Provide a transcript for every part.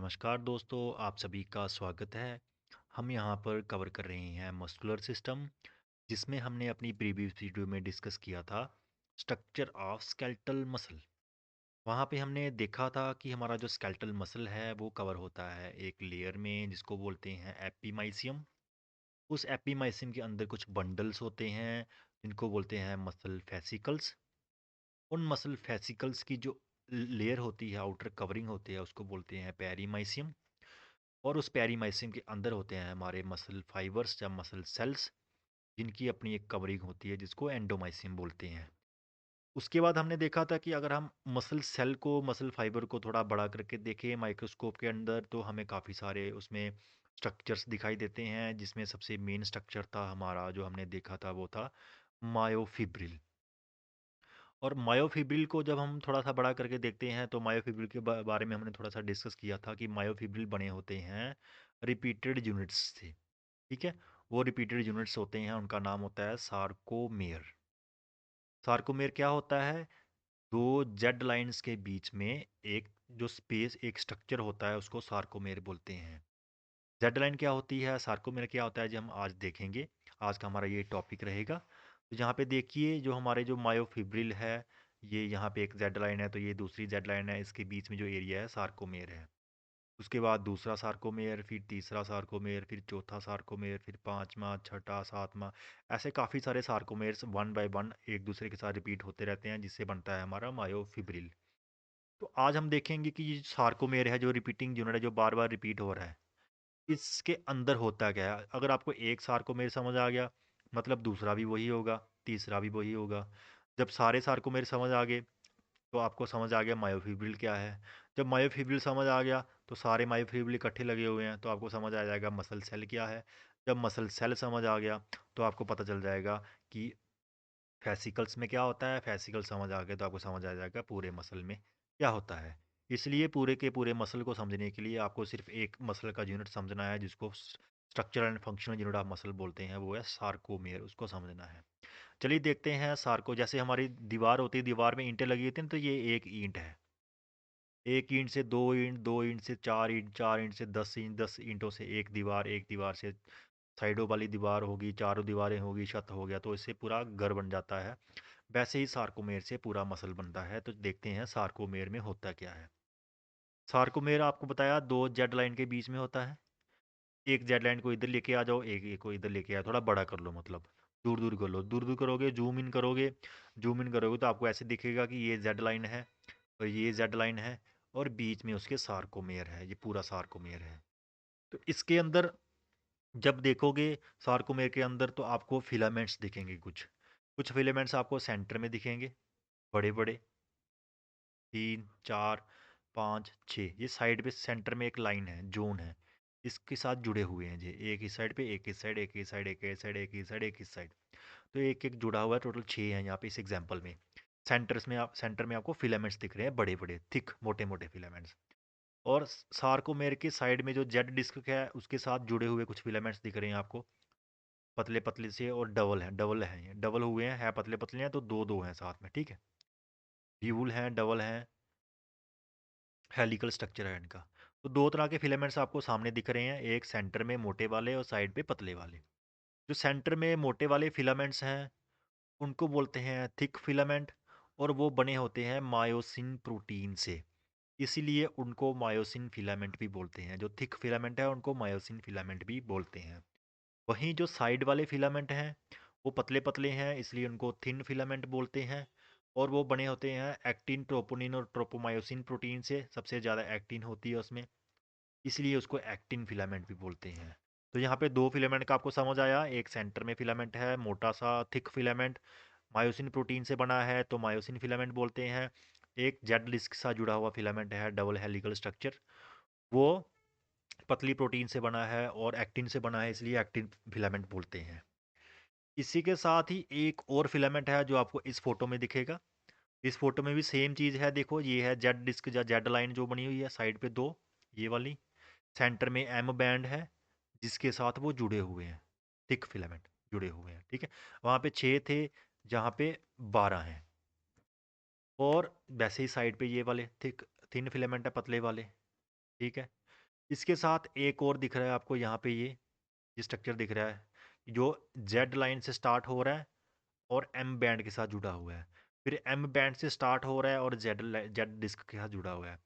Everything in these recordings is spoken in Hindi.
नमस्कार दोस्तों, आप सभी का स्वागत है। हम यहाँ पर कवर कर रहे हैं मस्कुलर सिस्टम, जिसमें हमने अपनी प्रीवियस वीडियो में डिस्कस किया था स्ट्रक्चर ऑफ स्केलेटल मसल। वहाँ पे हमने देखा था कि हमारा जो स्केलेटल मसल है वो कवर होता है एक लेयर में जिसको बोलते हैं एपिमाइसियम। उस एपिमाइसियम के अंदर कुछ बंडल्स होते हैं जिनको बोलते हैं मसल फेसिकल्स। उन मसल फेसिकल्स की जो लेयर होती है, आउटर कवरिंग होती है, उसको बोलते हैं पेरीमाइसियम। और उस पेरीमाइसियम के अंदर होते हैं हमारे मसल फाइबर्स या मसल सेल्स, जिनकी अपनी एक कवरिंग होती है जिसको एंडोमाइसियम बोलते हैं। उसके बाद हमने देखा था कि अगर हम मसल सेल को, मसल फाइबर को थोड़ा बड़ा करके देखें माइक्रोस्कोप के अंदर, तो हमें काफ़ी सारे उसमें स्ट्रक्चर्स दिखाई देते हैं, जिसमें सबसे मेन स्ट्रक्चर था हमारा जो हमने देखा था वो था मायोफिब्रिल। और मायोफिब्रिल को जब हम थोड़ा सा बड़ा करके देखते हैं तो मायोफिब्रिल के बारे में हमने थोड़ा सा डिस्कस किया था कि मायोफिब्रिल बने होते हैं रिपीटेड यूनिट्स से। ठीक है, वो रिपीटेड यूनिट्स होते हैं, उनका नाम होता है सार्कोमेयर। सार्कोमेयर क्या होता है? दो जेड लाइंस के बीच में एक जो स्पेस, एक स्ट्रक्चर होता है, उसको सार्कोमेयर बोलते हैं। जेड लाइन क्या होती है, सार्कोमेयर क्या होता है, जो हम आज देखेंगे। आज का हमारा ये टॉपिक रहेगा। तो यहाँ पे देखिए, जो हमारे जो मायोफिब्रिल है, ये यहाँ पे एक जेड लाइन है, तो ये दूसरी जेड लाइन है, इसके बीच में जो एरिया है सार्कोमेयर है। उसके बाद दूसरा सार्कोमेयर, फिर तीसरा सार्कोमेयर, फिर चौथा सार्कोमेयर, फिर पांचवा, छठा, सातवां, ऐसे काफ़ी सारे सार्कोमेयर्स वन बाय वन एक दूसरे के साथ रिपीट होते रहते हैं, जिससे बनता है हमारा मायोफिब्रिल। तो आज हम देखेंगे कि ये सार्कोमेयर है, जो रिपीटिंग यूनिट है, जो बार बार रिपीट हो रहा है, इसके अंदर होता क्या है। अगर आपको एक सार्कोमेयर समझ आ गया, मतलब दूसरा भी वही होगा, तीसरा भी वही होगा। जब सारे सार्कोमेयर समझ आ गए तो आपको समझ आ गया मायोफिब्रिल क्या है। जब मायोफिब्रिल समझ आ गया तो सारे मायोफिब्रिल इकट्ठे लगे हुए हैं, तो आपको समझ आ जाएगा मसल सेल क्या है। जब मसल सेल समझ आ गया तो आपको पता चल जाएगा कि फेसिकल्स में क्या होता है। फेसिकल समझ आ गया तो आपको समझ आ जाएगा पूरे मसल में क्या होता है। इसलिए पूरे के पूरे मसल को समझने के लिए आपको सिर्फ एक मसल का यूनिट समझना है, जिसको structural and functional unit of muscle बोलते हैं, वो है सार्कोमेयर, उसको समझना है। चलिए देखते हैं सार्को। जैसे हमारी दीवार होती है, दीवार में ईंटें लगी होती हैं, तो ये एक ईंट है। एक ईंट से दो ईंट, दो ईंट से चार ईंट, चार ईंट से 10 ईंट, 10 ईंटों से एक दीवार, एक दीवार से साइडों वाली दीवार होगी, चारों दीवारें होगी, छत हो गया, तो इससे पूरा घर बन जाता है। वैसे ही सार्कोमेयर से पूरा मसल बनता है। तो देखते हैं सार्कोमेयर में होता क्या है। सार्कोमेयर आपको बताया दो जेड लाइन के बीच में होता है। एक जेड लाइन को इधर लेके आ जाओ, एक एक को इधर लेके आ, थोड़ा बड़ा कर लो, मतलब दूर दूर कर लो। दूर दूर करोगे, जूम इन करोगे, जूम इन करोगे तो आपको ऐसे दिखेगा कि ये जेड लाइन है और ये जेड लाइन है, और बीच में उसके सार्कोमेयर है, ये पूरा सार्कोमेयर है। तो इसके अंदर जब देखोगे सार्कोमेयर के अंदर, तो आपको फिलामेंट्स दिखेंगे। कुछ कुछ फिलामेंट्स आपको सेंटर में दिखेंगे, बड़े बड़े, 3, 4, 5, 6। ये साइड पे सेंटर में एक लाइन है, जोन है, इसके साथ जुड़े हुए हैं ये, एक इस साइड पे, एक इस साइड, एक इस साइड, एक इस साइड, एक इस साइड, एक इस साइड। तो एक एक जुड़ा हुआ है, टोटल 6 है यहाँ पे इस एग्जांपल में। सेंटर में आपको फिलामेंट्स दिख रहे हैं, बड़े बड़े थिक मोटे मोटे फिलामेंट्स। और सार्कोमेयर के साइड में जो जेड डिस्क है, उसके साथ जुड़े हुए कुछ फिलामेंट्स दिख रहे हैं आपको, पतले पतले से, और डबल है, ये डबल हुए हैं, है पतले पतले हैं, तो दो दो हैं साथ में, ठीक है। ड्यूल हैं, डबल हैं, हेलिकल स्ट्रक्चर है इनका। तो दो तरह के फिलामेंट्स आपको सामने दिख रहे हैं, एक सेंटर में मोटे वाले और साइड पे पतले वाले। जो सेंटर में मोटे वाले फिलामेंट्स हैं, उनको बोलते हैं थिक फिलामेंट, और वो बने होते हैं मायोसिन प्रोटीन से, इसीलिए उनको मायोसिन फिलामेंट भी बोलते हैं। जो थिक फिलामेंट है उनको मायोसिन फिलामेंट भी बोलते हैं। वहीं जो साइड वाले फिलामेंट हैं, वो पतले पतले हैं, इसलिए उनको थिन फिलामेंट बोलते हैं। और वो बने होते हैं एक्टिन, ट्रोपोनिन और ट्रोपोमायोसिन प्रोटीन से, सबसे ज़्यादा एक्टिन होती है उसमें, इसलिए उसको एक्टिन फिलामेंट भी बोलते हैं। तो यहाँ पे दो फिलामेंट का आपको समझ आया, एक सेंटर में फिलामेंट है, मोटा सा थिक फिलामेंट, मायोसिन प्रोटीन से बना है, तो मायोसिन फिलामेंट बोलते हैं। एक जेड डिस्क सा जुड़ा हुआ फिलामेंट है, डबल हेलिकल स्ट्रक्चर, वो पतली प्रोटीन से बना है और एक्टिन से बना है, इसलिए एक्टिन फिलामेंट बोलते हैं। इसी के साथ ही एक और फिलामेंट है जो आपको इस फोटो में दिखेगा। इस फोटो में भी सेम चीज़ है, देखो ये है जेड डिस्क या जेड लाइन जो बनी हुई है, साइड पे दो, ये वाली, सेंटर में एम बैंड है, जिसके साथ वो जुड़े हुए हैं, थिक फिलामेंट जुड़े हुए हैं, ठीक है। वहाँ पे 6 थे, जहाँ पे 12 हैं। और वैसे ही साइड पे ये वाले थिक थिन फिलामेंट है, पतले वाले, ठीक है। इसके साथ एक और दिख रहा है आपको यहाँ पे, ये स्ट्रक्चर दिख रहा है जो जेड लाइन से स्टार्ट हो रहा है और एम बैंड के साथ जुड़ा हुआ है। फिर एम बैंड से स्टार्ट हो रहा है और जेड जेड डिस्क के साथ जुड़ा हुआ है।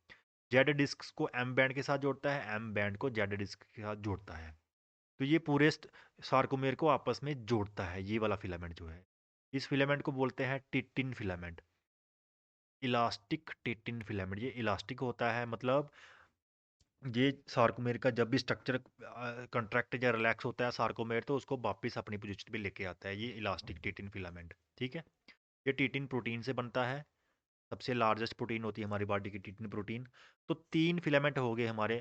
जेड डिस्क को एम बैंड के साथ जोड़ता है, एम बैंड को जेड डिस्क के साथ जोड़ता है। तो ये पूरे सार्कोमेर को आपस में जोड़ता है, ये वाला फिलामेंट जो है। इस फिलामेंट को बोलते हैं टिटिन फिलामेंट, इलास्टिक टिटिन फिलामेंट। ये इलास्टिक होता है, मतलब ये सार्कोमेर का जब भी स्ट्रक्चर कंट्रैक्ट या रिलैक्स होता है सार्कोमेर, तो उसको वापस अपनी पोजीशन पे लेके आता है, ये इलास्टिक टिटिन फिलामेंट। ठीक है, ये टिटिन प्रोटीन से बनता है। सबसे लार्जेस्ट प्रोटीन होती है हमारी बॉडी की टिटिन प्रोटीन। तो 3 फिलामेंट हो गए हमारे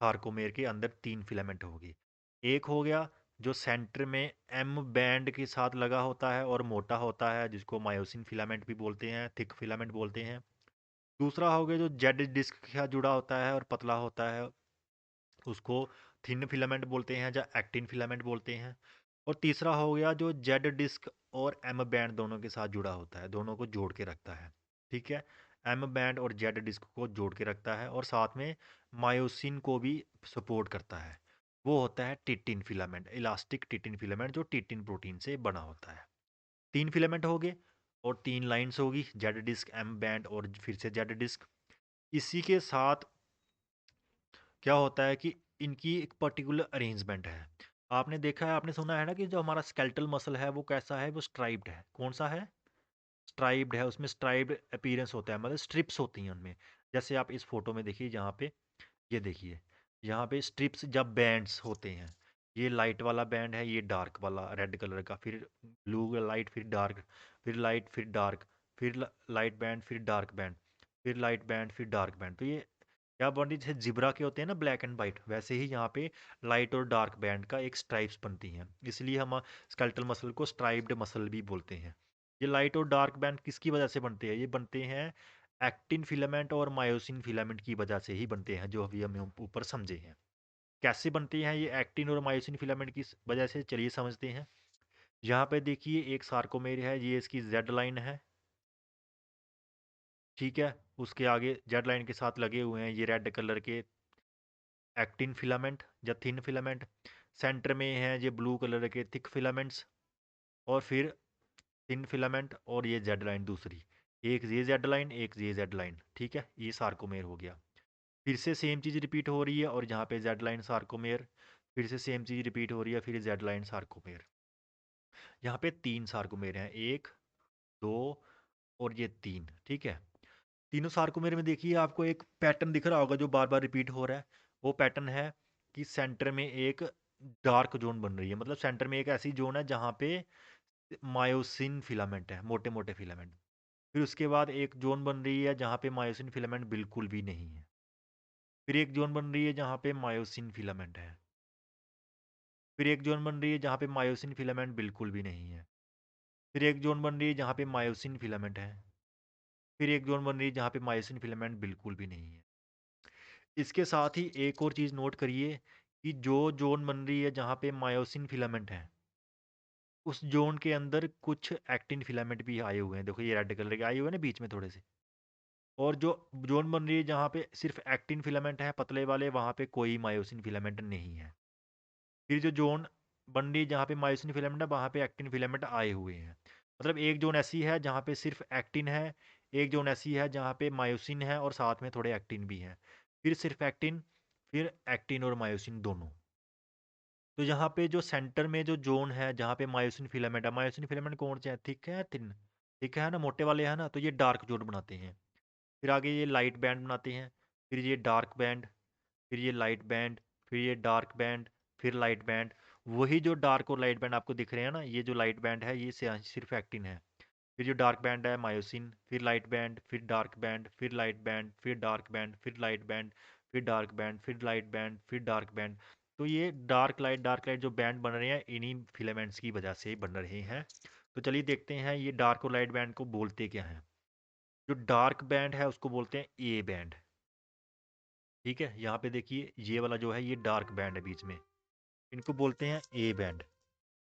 सार्कोमेर के अंदर, 3 फिलामेंट हो गए। एक हो गया जो सेंटर में एम बैंड के साथ लगा होता है और मोटा होता है, जिसको मायोसिन फिलामेंट भी बोलते हैं, थिक फिलामेंट बोलते हैं। दूसरा हो गया जो जेड डिस्क के साथ जुड़ा होता है और पतला होता है, उसको थिन फिलामेंट बोलते हैं या एक्टिन फिलामेंट बोलते हैं। और तीसरा हो गया जो जेड डिस्क और एम बैंड दोनों के साथ जुड़ा होता है, दोनों को जोड़ के रखता है। ठीक है, एम बैंड और जेड डिस्क को जोड़ के रखता है और साथ में मायोसिन को भी सपोर्ट करता है। वो होता है टिटिन फिलामेंट, इलास्टिक टिटिन फिलामेंट, जो टिटिन प्रोटीन से बना होता है। 3 फिलामेंट हो गए और 3 लाइंस होगी, जेड डिस्क, एम बैंड और फिर से जेड डिस्क। इसी के साथ क्या होता है कि इनकी एक पर्टिकुलर अरेंजमेंट है। आपने देखा है, आपने सुना है ना कि जो हमारा स्केलेटल मसल है वो कैसा है, वो स्ट्राइप्ड है। कौन सा है? स्ट्राइप्ड है, उसमें स्ट्राइप्ड अपीयरेंस होता है, मतलब स्ट्रिप्स होती हैं उनमें। जैसे आप इस फोटो में देखिए, यहाँ पे ये देखिए, यहाँ पे स्ट्रिप्स जब बैंड्स होते हैं, ये लाइट वाला बैंड है, ये डार्क वाला रेड कलर का, फिर ब्लू लाइट, फिर डार्क, फिर लाइट, फिर डार्क, फिर लाइट बैंड, फिर डार्क बैंड, फिर लाइट बैंड, फिर डार्क बैंड। तो ये क्या बॉडी जैसे जिब्रा के होते हैं ना, ब्लैक एंड वाइट, वैसे ही यहाँ पे लाइट और डार्क बैंड का एक स्ट्राइप्स बनती हैं, इसलिए हम स्केलेटल मसल को स्ट्राइप्ड मसल भी बोलते हैं। ये लाइट और डार्क बैंड किसकी वजह से बनते हैं? ये बनते हैं एक्टिन फिलामेंट और मायोसिन फिलामेंट की वजह से ही बनते हैं, जो अभी हम ऊपर समझे हैं। कैसे बनते हैं ये एक्टिन और मायोसिन फिलामेंट की वजह से, चलिए समझते हैं। यहाँ पे देखिए एक सार्कोमेर है, ये इसकी जेड लाइन है। ठीक है, उसके आगे जेड लाइन के साथ लगे हुए हैं ये रेड कलर के एक्टिन फिलामेंट या थिन फिलामेंट। सेंटर में है ये ब्लू कलर के थिक फिलामेंट्स, और फिर थिन फिलामेंट, और ये जेड लाइन दूसरी, एक ये जेड लाइन, एक ये जेड लाइन। ठीक है, ये सार्कोमेर हो गया। फिर से सेम चीज़ रिपीट हो रही है और यहाँ पे जेड लाइन सार्कोमेर, फिर से सेम चीज़ रिपीट हो रही है, फिर जेड लाइन सार्कोमेर। यहाँ पे 3 सार्कोमेर हैं, 1, 2 और ये 3। ठीक है, तीनों सार्कोमेर में देखिए आपको एक पैटर्न दिख रहा होगा जो बार बार रिपीट हो रहा है। वो पैटर्न है कि सेंटर में एक डार्क जोन बन रही है, मतलब सेंटर में एक ऐसी जोन है जहाँ पे मायोसिन फिलामेंट है, मोटे मोटे फिलामेंट। फिर उसके बाद एक जोन बन रही है जहाँ पे मायोसिन फिलामेंट बिल्कुल भी नहीं है। फिर एक जोन बन रही है जहाँ पे मायोसिन फिलामेंट है। फिर एक जोन बन रही है जहाँ पे मायोसिन फिलामेंट बिल्कुल भी नहीं है। फिर एक जोन बन रही है जहाँ पे मायोसिन फिलामेंट है। फिर एक जोन बन रही है जहाँ पे मायोसिन फिलामेंट बिल्कुल भी नहीं है। इसके साथ ही एक और चीज़ नोट करिए कि जो जोन बन रही है जहाँ पे मायोसिन फिलामेंट है, उस जोन के अंदर कुछ एक्टिन फिलामेंट भी आए हुए हैं। देखो ये रेड कलर के आए हुए हैं ना बीच में थोड़े से। और जो जोन बन रही है जहाँ पे सिर्फ एक्टिन फिलामेंट है पतले वाले, वहाँ पे कोई मायोसिन फिलामेंट नहीं है। फिर जो जोन बन रही है जहाँ पे मायोसिन फिलामेंट है, वहाँ पे एक्टिन फिलामेंट आए हुए हैं। मतलब एक जोन ऐसी है जहाँ पे सिर्फ एक्टिन है, एक जोन ऐसी है जहाँ पे मायोसिन है और साथ में थोड़े एक्टिन भी हैं, फिर सिर्फ एक्टिन, फिर एक्टिन और मायोसिन दोनों। तो यहाँ पे जो सेंटर में जो जोन है जहाँ पे मायोसिन फिलामेंट है, मायोसिन फिलामेंट कौन से हैं, थिक है थिन? थिक है ना, मोटे वाले हैं ना, तो ये डार्क जोन बनाते हैं। फिर आगे ये लाइट बैंड बनाते हैं, फिर ये डार्क बैंड, फिर ये लाइट बैंड, फिर ये डार्क बैंड, फिर लाइट बैंड। वही जो डार्क और लाइट बैंड आपको दिख रहे हैं ना, ये जो लाइट बैंड है ये सिर्फ एक्टिन है। फिर जो डार्क बैंड है मायोसिन, फिर लाइट बैंड, फिर डार्क बैंड, फिर लाइट बैंड, फिर डार्क बैंड, फिर लाइट बैंड, फिर डार्क बैंड, फिर लाइट बैंड, फिर डार्क बैंड। तो ये डार्क लाइट जो बैंड बन रहे हैं इन्हीं फिलामेंट्स की वजह से बन रहे हैं। तो चलिए देखते हैं ये डार्क और लाइट बैंड को बोलते क्या हैं। जो डार्क बैंड है उसको बोलते हैं ए बैंड। ठीक है, यहाँ पे देखिए ये वाला जो है ये डार्क बैंड है बीच में, इनको बोलते हैं ए बैंड।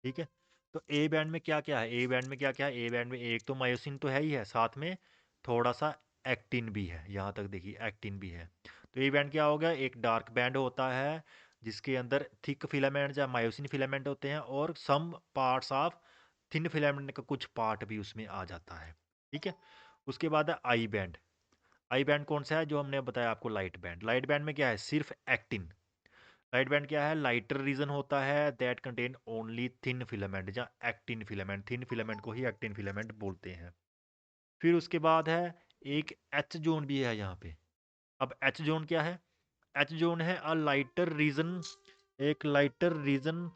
ठीक है, तो ए बैंड में क्या क्या है, ए बैंड में क्या क्या है, ए बैंड में एक तो मायोसिन तो है ही है, साथ में थोड़ा सा एक्टिन भी है, यहाँ तक देखिए एक्टिन भी है। तो ए बैंड क्या हो गया, एक डार्क बैंड होता है जिसके अंदर थिक फिलामेंट या मायोसिन फिलामेंट होते हैं और some parts of thin filament का कुछ पार्ट भी उसमें आ जाता है। ठीक है, उसके बाद है आई बैंड। आई बैंड कौन सा है, जो हमने बताया आपको लाइट बैंड। लाइट बैंड में क्या है, सिर्फ एक्टिन। लाइट बैंड क्या है, लाइटर रीजन होता है that contain only thin filament या एक्टिन फिलामेंट। थिन फिलामेंट को ही एक्टिन फिलामेंट बोलते हैं। फिर उसके बाद है एक एच जोन भी है यहाँ पे। अब एच जोन क्या है, एच जोन है अ लाइटर रीजन, एक लाइटर रीजन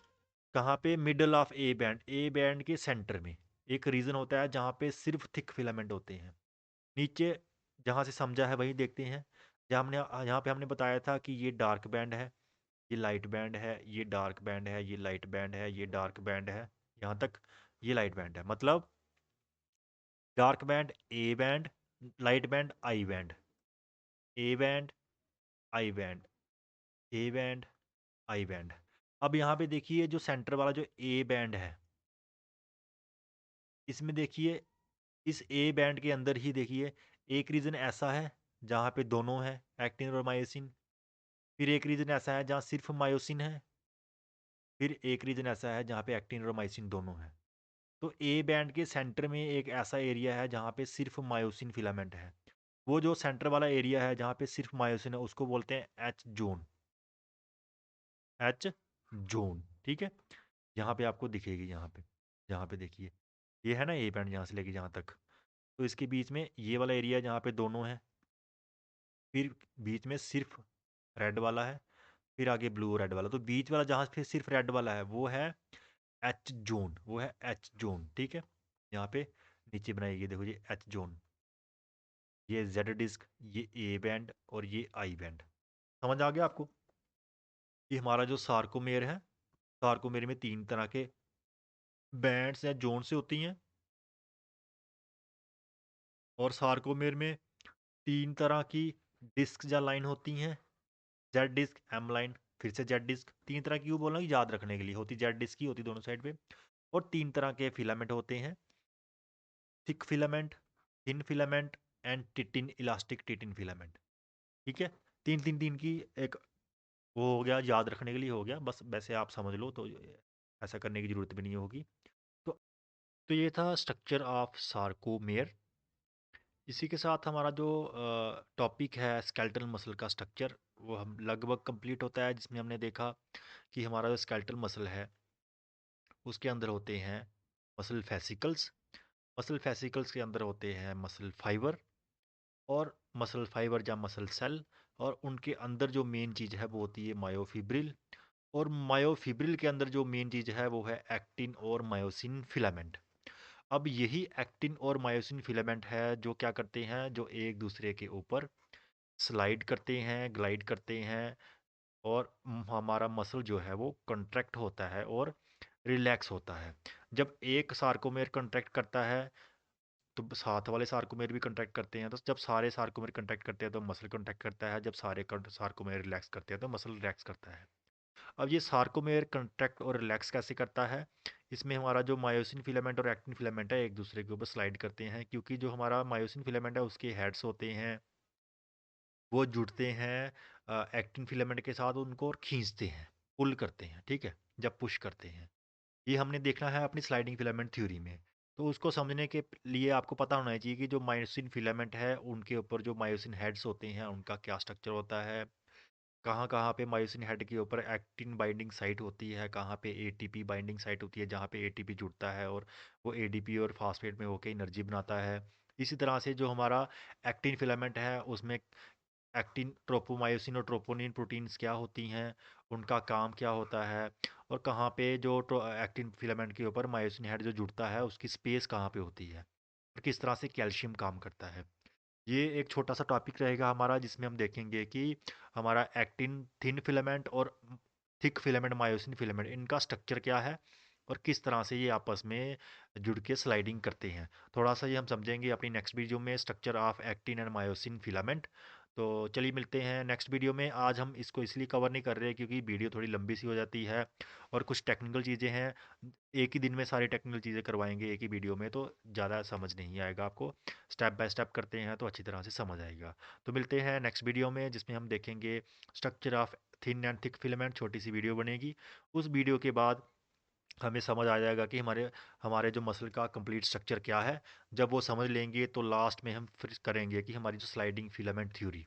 कहाँ पे, middle of A band, A band के सेंटर में एक रीजन होता है जहाँ पे सिर्फ थिक फिलामेंट होते हैं। नीचे जहाँ से समझा है वही देखते हैं। जहाँ हमने यहाँ पे हमने बताया था कि ये डार्क बैंड है, ये लाइट बैंड है, ये डार्क बैंड है, ये लाइट बैंड है, ये डार्क बैंड है, यहाँ तक ये लाइट बैंड है। मतलब dark band A band, light band I band, A band I band, A band I band. अब यहाँ पे देखिए जो सेंटर वाला जो ए बैंड है, इसमें देखिए इस ए बैंड के अंदर ही देखिए एक रीजन ऐसा है जहाँ पे दोनों है, एक्टिन और मायोसिन। फिर एक रीजन ऐसा है जहाँ सिर्फ मायोसिन है। फिर एक रीजन ऐसा है जहाँ पे एक्टिन और मायोसिन दोनों है। तो ए बैंड के सेंटर में एक ऐसा एरिया है जहाँ पे सिर्फ मायोसिन फिलामेंट है। वो जो सेंटर वाला एरिया है जहाँ पे सिर्फ मायोसिन है उसको बोलते हैं एच जोन। एच जोन, ठीक है। यहाँ पे आपको दिखेगी, यहाँ पे जहाँ पे देखिए ये है ना ए बैंड, यहाँ से लेके यहाँ तक, तो इसके बीच में ये वाला एरिया जहाँ पे दोनों है। फिर बीच में सिर्फ रेड वाला है, फिर आगे ब्लू रेड वाला। तो बीच वाला जहाँ पे सिर्फ रेड वाला है वो है एच जोन, वो है एच जोन, ठीक है। यहाँ पे नीचे बनाई गई देखो ये एच जोन, ये जेड डिस्क, ये ए बैंड और ये आई बैंड। समझ आ गया आपको। ये हमारा जो सार्कोमेर है, सार्कोमेर में तीन तरह के बैंड्स या जोन से होती हैं, और सार्कोमेर में तीन तरह की डिस्क या लाइन होती हैं, जेड डिस्क, एम लाइन, फिर से जेड डिस्क। तीन तरह की क्यों बोल रहा हूँ, याद रखने के लिए। होती जेड डिस्क की होती दोनों साइड पे। और तीन तरह के फिलामेंट होते हैं, thick filament, thin filament and titin, elastic titin filament. ठीक है, तीन तीन तीन की एक वो हो गया, याद रखने के लिए हो गया बस, वैसे आप समझ लो तो ऐसा करने की ज़रूरत भी नहीं होगी। तो तो ये था स्ट्रक्चर ऑफ सार्कोमेयर। इसी के साथ हमारा जो टॉपिक है स्केलेटल मसल का स्ट्रक्चर, वो हम लगभग कंप्लीट होता है, जिसमें हमने देखा कि हमारा जो स्केलेटल मसल है उसके अंदर होते हैं मसल फेसिकल्स, मसल फेसिकल्स के अंदर होते हैं मसल फाइबर, और मसल फाइबर या मसल सेल, और उनके अंदर जो मेन चीज़ है वो होती है मायोफिब्रिल, और मायोफिब्रिल के अंदर जो मेन चीज़ है वो है एक्टिन और मायोसिन फिलामेंट। अब यही एक्टिन और मायोसिन फिलामेंट है जो क्या करते हैं, जो एक दूसरे के ऊपर स्लाइड करते हैं, ग्लाइड करते हैं, और हमारा मसल जो है वो कंट्रैक्ट होता है और रिलैक्स होता है। जब एक सार्कोमेर कंट्रैक्ट करता है तो साथ वाले सार्कोमेर भी कंट्रैक्ट करते हैं। तो जब सारे सार्कोमेर कंट्रैक्ट करते हैं तो मसल कंट्रैक्ट करता है, जब सारे सार्कोमेर रिलैक्स करते हैं तो मसल रिलैक्स करता है। अब ये सार्कोमेर कंट्रैक्ट और रिलैक्स कैसे करता है, इसमें हमारा जो मायोसिन फिलामेंट और एक्टिन फिलामेंट है एक दूसरे के ऊपर स्लाइड करते हैं, क्योंकि जो हमारा मायोसिन फिलामेंट है उसके हेड्स होते हैं, वो जुड़ते हैं एक्टिन फिलामेंट के साथ, उनको और खींचते हैं, पुल करते हैं, ठीक है, जब पुश करते हैं। ये हमने देखना है अपनी स्लाइडिंग फिलामेंट थ्योरी में। तो उसको समझने के लिए आपको पता होना चाहिए कि जो मायोसिन फिलामेंट है उनके ऊपर जो मायोसिन हेड्स होते हैं उनका क्या स्ट्रक्चर होता है, कहाँ कहाँ पे मायोसिन हेड के ऊपर एक्टिन बाइंडिंग साइट होती है, कहाँ पे एटीपी बाइंडिंग साइट होती है जहाँ पे एटीपी जुड़ता है और वो एडीपी और फास्फेट में होकर एनर्जी बनाता है। इसी तरह से जो हमारा एक्टिन फिलामेंट है उसमें एक्टिन, ट्रोपोमायोसिन और ट्रोपोनिन प्रोटीन्स क्या होती हैं, उनका काम क्या होता है, और कहाँ पे जो एक्टिन फिलामेंट के ऊपर मायोसिन हेड जो जुड़ता है उसकी स्पेस कहाँ पे होती है, और किस तरह से कैल्शियम काम करता है। ये एक छोटा सा टॉपिक रहेगा हमारा, जिसमें हम देखेंगे कि हमारा एक्टिन थिन फिलामेंट और थिक फिलामेंट मायोसिन फिलामेंट इनका स्ट्रक्चर क्या है और किस तरह से ये आपस में जुड़ के स्लाइडिंग करते हैं। थोड़ा सा ये हम समझेंगे अपनी नेक्स्ट वीडियो में, structure of actin and myosin filament. तो चलिए मिलते हैं नेक्स्ट वीडियो में। आज हम इसको इसलिए कवर नहीं कर रहे क्योंकि वीडियो थोड़ी लंबी सी हो जाती है और कुछ टेक्निकल चीज़ें हैं। एक ही दिन में सारी टेक्निकल चीज़ें करवाएंगे एक ही वीडियो में तो ज़्यादा समझ नहीं आएगा आपको। स्टेप बाय स्टेप करते हैं तो अच्छी तरह से समझ आएगा। तो मिलते हैं नेक्स्ट वीडियो में जिसमें हम देखेंगे structure of thin and thick filament. छोटी सी वीडियो बनेगी। उस वीडियो के बाद हमें समझ आ जाएगा कि हमारे हमारे जो मसल का कंप्लीट स्ट्रक्चर क्या है। जब वो समझ लेंगे तो लास्ट में हम फिर करेंगे कि हमारी जो स्लाइडिंग फिलामेंट थ्योरी,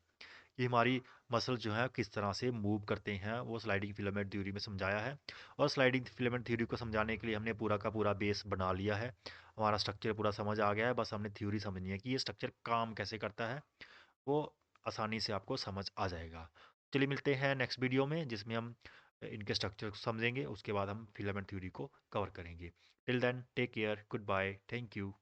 ये हमारी मसल जो है किस तरह से मूव करते हैं, वो स्लाइडिंग फिलामेंट थ्योरी में समझाया है। और स्लाइडिंग फिलामेंट थ्योरी को समझाने के लिए हमने पूरा का पूरा बेस बना लिया है। हमारा स्ट्रक्चर पूरा समझ आ गया है, बस हमने थ्योरी समझनी है कि ये स्ट्रक्चर काम कैसे करता है। वो आसानी से आपको समझ आ जाएगा। चलिए मिलते हैं नेक्स्ट वीडियो में जिसमें हम इनके स्ट्रक्चर को समझेंगे। उसके बाद हम फिलामेंट थ्योरी को कवर करेंगे। Till then take care, good bye, thank you.